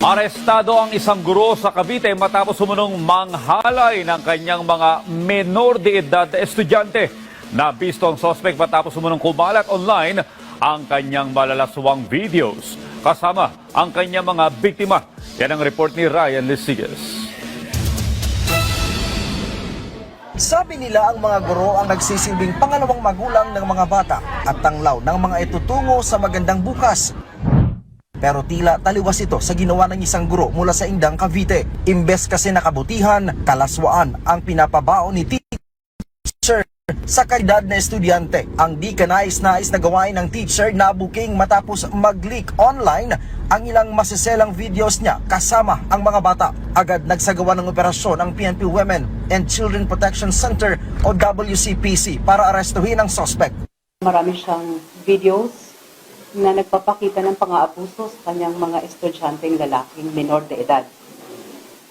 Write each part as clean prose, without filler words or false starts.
Arestado ang isang guro sa Cavite matapos sumunong manghalay ng kanyang mga menor de edad na estudyante. Nabisto ang suspect matapos sumunong kumalat online ang kanyang malalaswang videos kasama ang kanyang mga biktima. Yan ang report ni Ryan Lesigas. Sabi nila ang mga guro ang nagsisilbing pangalawang magulang ng mga bata at tanglaw ng mga itutungo sa magandang bukas. Pero tila taliwas ito sa ginawa ng isang guro mula sa Indang, Cavite. Imbes kasi nakabutihan, kalaswaan ang pinapabaon ni teacher sa kalidad na estudyante. Ang di kanais-nais na gawain ng teacher na booking matapos mag-leak online ang ilang masiselang videos niya kasama ang mga bata. Agad nagsagawa ng operasyon ang PNP Women and Children Protection Center o WCPC para arestuhin ang suspect. Marami siyang videos na nagpapakita ng pang-aabuso sa kanyang mga estudyanteng lalaking menor de edad.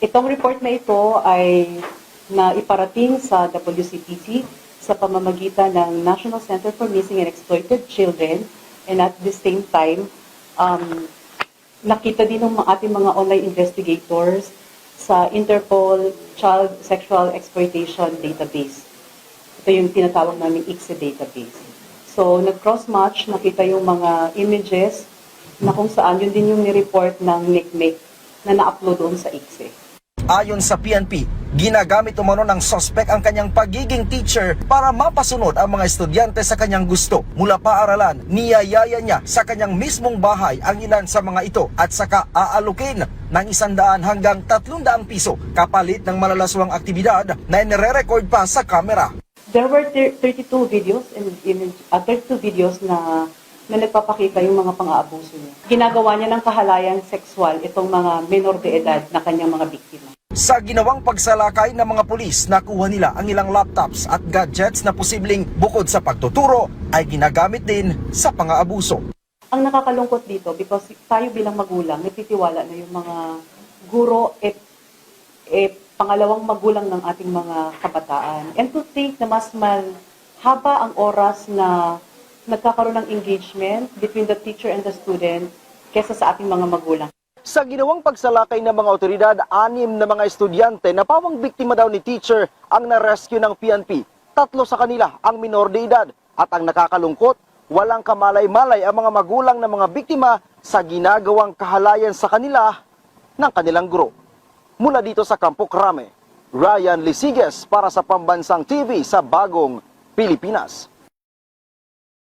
Itong report na ito ay naiparating sa WCPC sa pamamagitan ng National Center for Missing and Exploited Children, and at the same time, nakita din ng ating mga online investigators sa Interpol Child Sexual Exploitation Database. Ito yung tinatawag namin ICSE database. So, nag-cross-match, nakita yung mga images na kung saan yun din yung ni-report ng NICMEC na na-upload doon sa ICSE. Ayon sa PNP, ginagamit umano ng suspect ang kanyang pagiging teacher para mapasunod ang mga estudyante sa kanyang gusto. Mula paaralan, niyayaya niya sa kanyang mismong bahay ang ilan sa mga ito at saka aalukin ng 100 hanggang 300 piso kapalit ng malalaswang aktibidad na inire-record pa sa kamera. There were 32 videos and 32 videos na nagpapakita yung mga pang-aabuso niya. Ginagawa niya ng kahalayan sexual itong mga menor de edad na kanyang mga biktima. Sa ginawang pagsalakay ng mga pulis, nakuha nila ang ilang laptops at gadgets na posibleng bukod sa pagtuturo ay ginagamit din sa pang-aabuso. Ang nakakalungkot dito, because tayo bilang magulang, nagtitiwala na yung mga guro pangalawang magulang ng ating mga kabataan. And to think na mas haba ang oras na nagkakaroon ng engagement between the teacher and the student kesa sa ating mga magulang. Sa ginawang pagsalakay ng mga otoridad, 6 na mga estudyante na pawang biktima daw ni teacher ang na-rescue ng PNP. 3 sa kanila ang minor de edad. At ang nakakalungkot, walang kamalay-malay ang mga magulang ng mga biktima sa ginagawang kahalayan sa kanila ng kanilang guro. Mula dito sa Campo Crame, Ryan Lesigas para sa Pambansang TV sa Bagong Pilipinas.